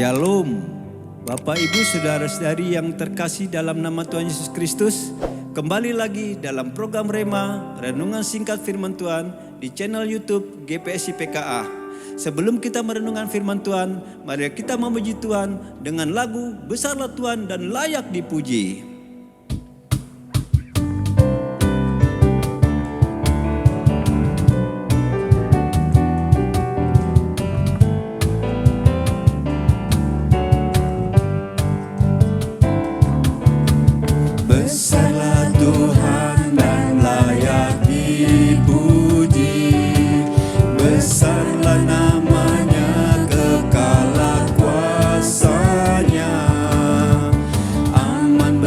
Shalom, Bapak Ibu Saudara-saudari yang terkasih dalam nama Tuhan Yesus Kristus. Kembali lagi dalam program Rema, Renungan Singkat Firman Tuhan di channel YouTube GPSI PKA. Sebelum kita merenungkan firman Tuhan, mari kita memuji Tuhan dengan lagu Besarlah Tuhan dan Layak Dipuji. Besarlah Tuhan dan layak dipuji, besarlah namanya, kekalah kuasanya, aman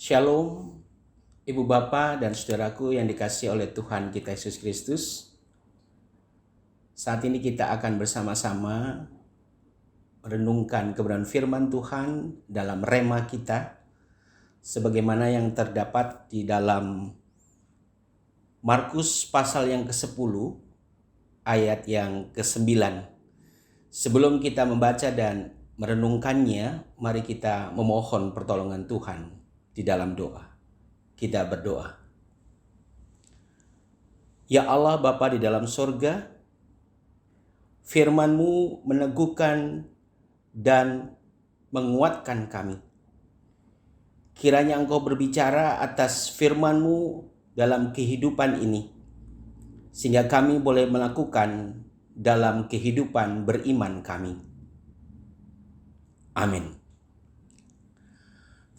Shalom, Ibu Bapa dan Saudaraku yang dikasihi oleh Tuhan kita Yesus Kristus. Saat ini kita akan bersama-sama merenungkan kebenaran firman Tuhan dalam rema kita, sebagaimana yang terdapat di dalam Markus pasal yang ke-10 ayat yang ke-9. Sebelum kita membaca dan merenungkannya, mari kita memohon pertolongan Tuhan di dalam doa. Kita berdoa. Ya Allah Bapa di dalam sorga, firman-Mu meneguhkan dan menguatkan kami. Kiranya Engkau berbicara atas firman-Mu dalam kehidupan ini, sehingga kami boleh melakukan dalam kehidupan beriman kami. Amin.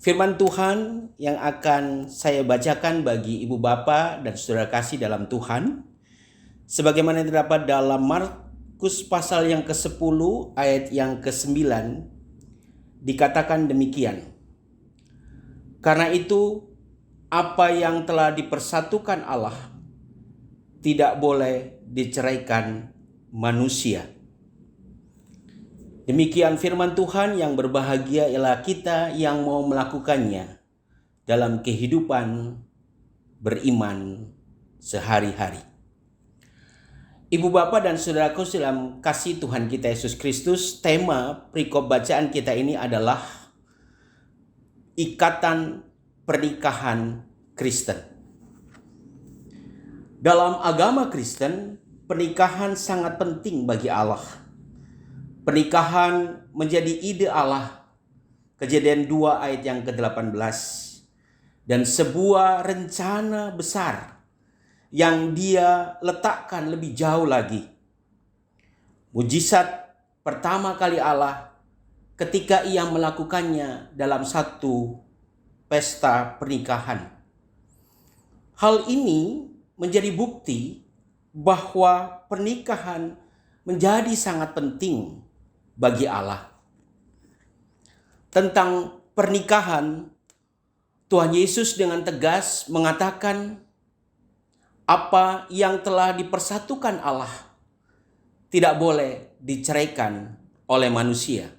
Firman Tuhan yang akan saya bacakan bagi Ibu Bapa dan Saudara kasih dalam Tuhan, sebagaimana terdapat dalam Markus pasal yang ke-10 ayat yang ke-9, dikatakan demikian. Karena itu, apa yang telah dipersatukan Allah tidak boleh diceraikan manusia. Demikian firman Tuhan, yang berbahagia ialah kita yang mau melakukannya dalam kehidupan beriman sehari-hari. Ibu Bapa dan Saudaraku dalam kasih Tuhan kita Yesus Kristus, tema perikop bacaan kita ini adalah ikatan pernikahan Kristen. Dalam agama Kristen, pernikahan sangat penting bagi Allah. Pernikahan menjadi ide Allah, Kejadian 2 ayat yang ke-18, dan sebuah rencana besar yang Dia letakkan lebih jauh lagi. Mujizat pertama kali Allah ketika Ia melakukannya dalam satu pesta pernikahan. Hal ini menjadi bukti bahwa pernikahan menjadi sangat penting bagi Allah. Tentang pernikahan, Tuhan Yesus dengan tegas mengatakan apa yang telah dipersatukan Allah tidak boleh diceraikan oleh manusia.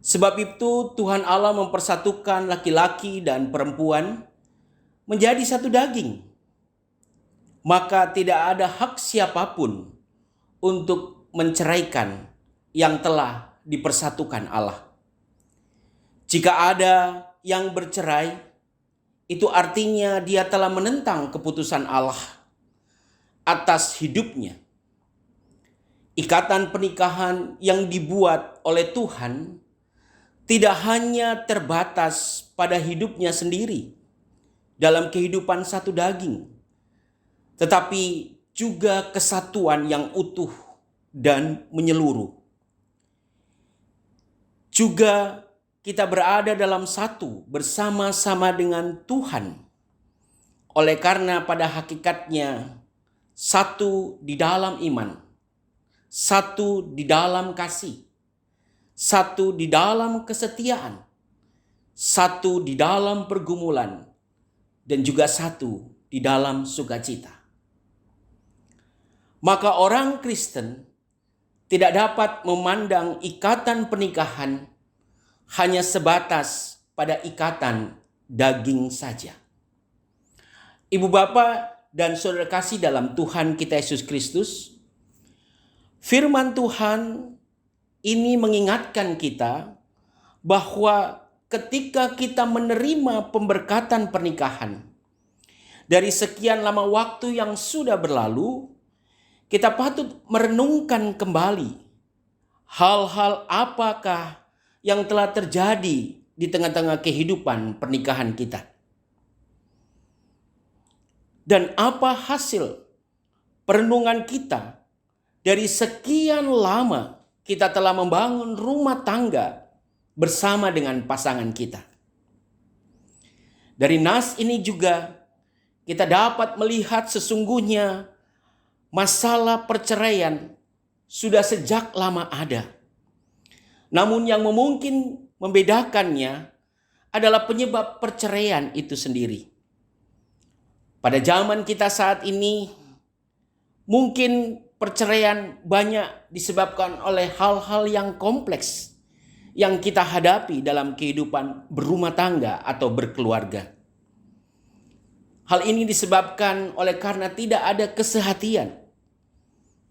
Sebab itu Tuhan Allah mempersatukan laki-laki dan perempuan menjadi satu daging. Maka tidak ada hak siapapun untuk menceraikan yang telah dipersatukan Allah. Jika ada yang bercerai, itu artinya dia telah menentang keputusan Allah atas hidupnya. Ikatan pernikahan yang dibuat oleh Tuhan tidak hanya terbatas pada hidupnya sendiri dalam kehidupan satu daging, tetapi juga kesatuan yang utuh dan menyeluruh. Juga kita berada dalam satu bersama-sama dengan Tuhan. Oleh karena pada hakikatnya satu di dalam iman, satu di dalam kasih, satu di dalam kesetiaan, satu di dalam pergumulan, dan juga satu di dalam sukacita. Maka orang Kristen tidak dapat memandang ikatan pernikahan hanya sebatas pada ikatan daging saja. Ibu Bapa dan Saudara kasih dalam Tuhan kita Yesus Kristus, firman Tuhan ini mengingatkan kita bahwa ketika kita menerima pemberkatan pernikahan dari sekian lama waktu yang sudah berlalu, kita patut merenungkan kembali hal-hal apakah yang telah terjadi di tengah-tengah kehidupan pernikahan kita. Dan apa hasil perenungan kita dari sekian lama kita telah membangun rumah tangga bersama dengan pasangan kita. Dari nas ini juga kita dapat melihat sesungguhnya masalah perceraian sudah sejak lama ada. Namun yang mungkin membedakannya adalah penyebab perceraian itu sendiri. Pada zaman kita saat ini, mungkin perceraian banyak disebabkan oleh hal-hal yang kompleks yang kita hadapi dalam kehidupan berumah tangga atau berkeluarga. Hal ini disebabkan oleh karena tidak ada kesehatan,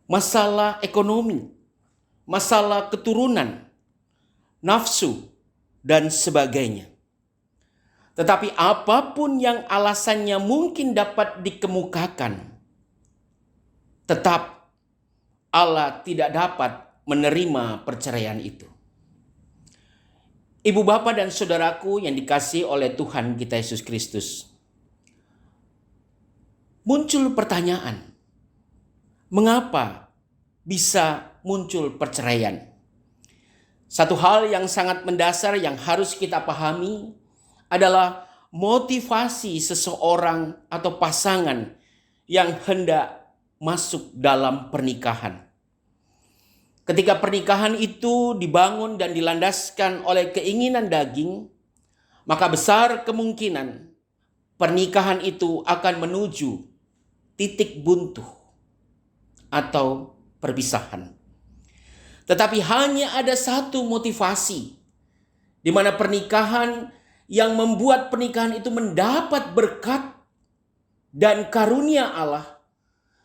masalah ekonomi, masalah keturunan, nafsu, dan sebagainya. Tetapi apapun yang alasannya mungkin dapat dikemukakan, tetap Allah tidak dapat menerima perceraian itu. Ibu, bapak, dan saudaraku yang dikasihi oleh Tuhan kita Yesus Kristus. Muncul pertanyaan, mengapa bisa muncul perceraian? Satu hal yang sangat mendasar yang harus kita pahami adalah motivasi seseorang atau pasangan yang hendak masuk dalam pernikahan. Ketika pernikahan itu dibangun dan dilandaskan oleh keinginan daging, maka besar kemungkinan pernikahan itu akan menuju titik buntu atau perpisahan. Tetapi hanya ada satu motivasi di mana pernikahan yang membuat pernikahan itu mendapat berkat dan karunia Allah,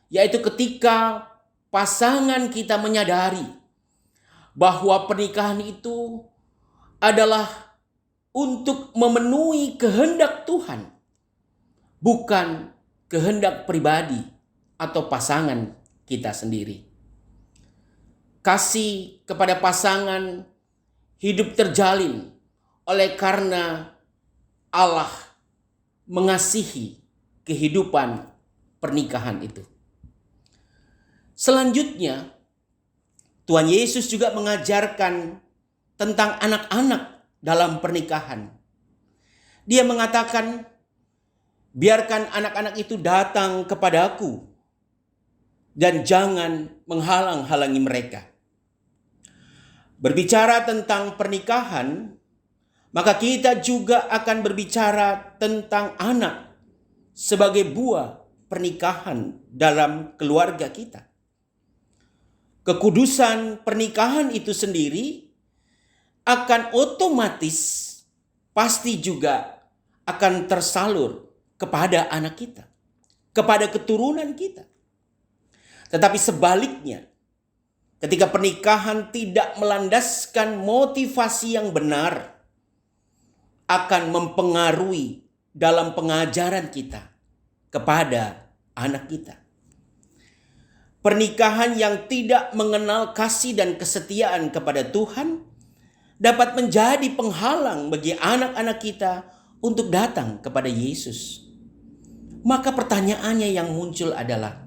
yaitu ketika pasangan kita menyadari bahwa pernikahan itu adalah untuk memenuhi kehendak Tuhan, bukan kehendak pribadi atau pasangan kita sendiri. Kasih kepada pasangan hidup terjalin oleh karena Allah mengasihi kehidupan pernikahan itu. Selanjutnya, Tuhan Yesus juga mengajarkan tentang anak-anak dalam pernikahan. Dia mengatakan, biarkan anak-anak itu datang kepadaku dan jangan menghalang-halangi mereka. Berbicara tentang pernikahan, maka kita juga akan berbicara tentang anak sebagai buah pernikahan dalam keluarga kita. Kekudusan pernikahan itu sendiri akan otomatis pasti juga akan tersalur kepada anak kita, kepada keturunan kita. Tetapi sebaliknya, ketika pernikahan tidak melandaskan motivasi yang benar, akan mempengaruhi dalam pengajaran kita kepada anak kita. Pernikahan yang tidak mengenal kasih dan kesetiaan kepada Tuhan dapat menjadi penghalang bagi anak-anak kita untuk datang kepada Yesus. Maka pertanyaannya yang muncul adalah,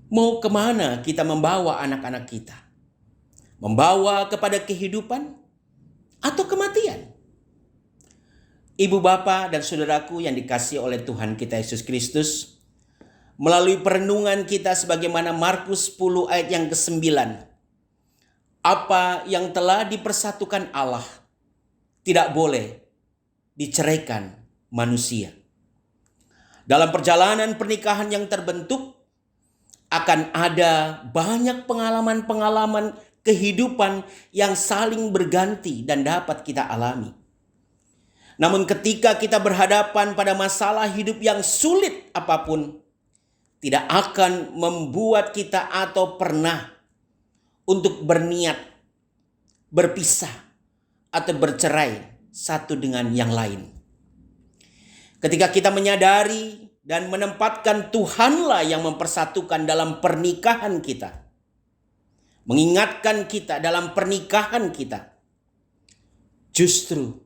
mau kemana kita membawa anak-anak kita? Membawa kepada kehidupan atau kematian? Ibu, bapak, dan saudaraku yang dikasihi oleh Tuhan kita Yesus Kristus, melalui perenungan kita sebagaimana Markus 10 ayat yang ke-9, apa yang telah dipersatukan Allah tidak boleh diceraikan manusia. Dalam perjalanan pernikahan yang terbentuk, akan ada banyak pengalaman-pengalaman kehidupan yang saling berganti dan dapat kita alami. Namun ketika kita berhadapan pada masalah hidup yang sulit apapun, tidak akan membuat kita atau pernah untuk berniat berpisah atau bercerai satu dengan yang lain. Ketika kita menyadari dan menempatkan Tuhanlah yang mempersatukan dalam pernikahan kita, mengingatkan kita dalam pernikahan kita, justru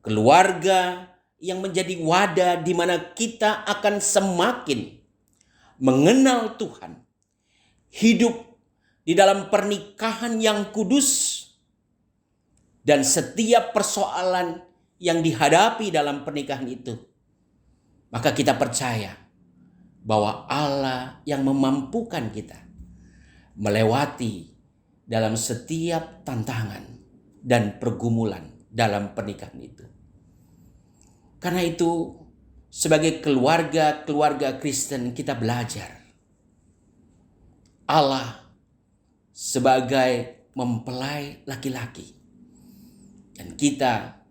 keluarga yang menjadi wadah di mana kita akan semakin mengenal Tuhan, hidup di dalam pernikahan yang kudus, dan setiap persoalan yang dihadapi dalam pernikahan itu, maka kita percaya bahwa Allah yang memampukan kita melewati dalam setiap tantangan dan pergumulan dalam pernikahan itu. Karena itu, sebagai keluarga Kristen, kita belajar Allah sebagai mempelai laki-laki, dan kita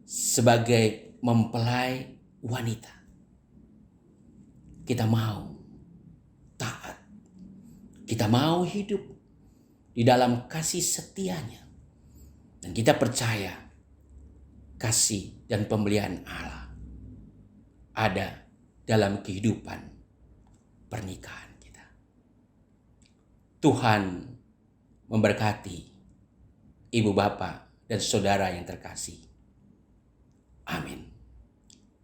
sebagai mempelai wanita. Kita mau taat, kita mau hidup di dalam kasih setianya, dan kita percaya kasih dan pembelian Allah ada dalam kehidupan pernikahan kita. Tuhan memberkati ibu bapak dan saudara yang terkasih. Amin.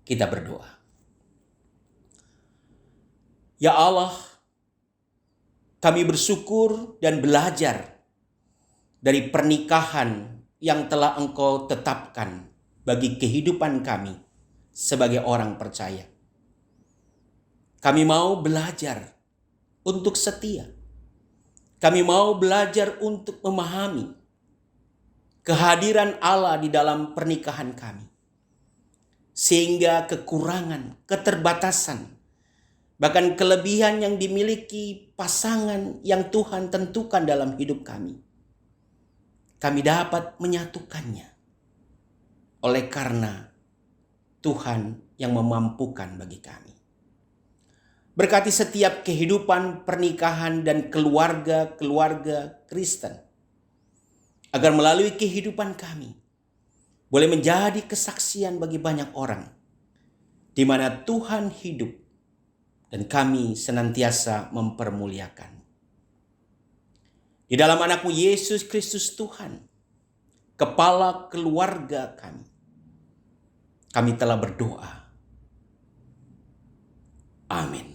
Kita berdoa. Ya Allah, kami bersyukur dan belajar dari pernikahan yang telah Engkau tetapkan bagi kehidupan kami sebagai orang percaya. Kami mau belajar untuk setia. Kami mau belajar untuk memahami kehadiran Allah di dalam pernikahan kami, sehingga kekurangan, keterbatasan, bahkan kelebihan yang dimiliki pasangan yang Tuhan tentukan dalam hidup kami dapat menyatukannya oleh karena Tuhan yang memampukan bagi kami. Berkati setiap kehidupan pernikahan dan keluarga Kristen, agar melalui kehidupan kami boleh menjadi kesaksian bagi banyak orang di mana Tuhan hidup dan kami senantiasa mempermuliakan. Di dalam anakmu Yesus Kristus Tuhan, kepala keluarga kami telah berdoa. Amin.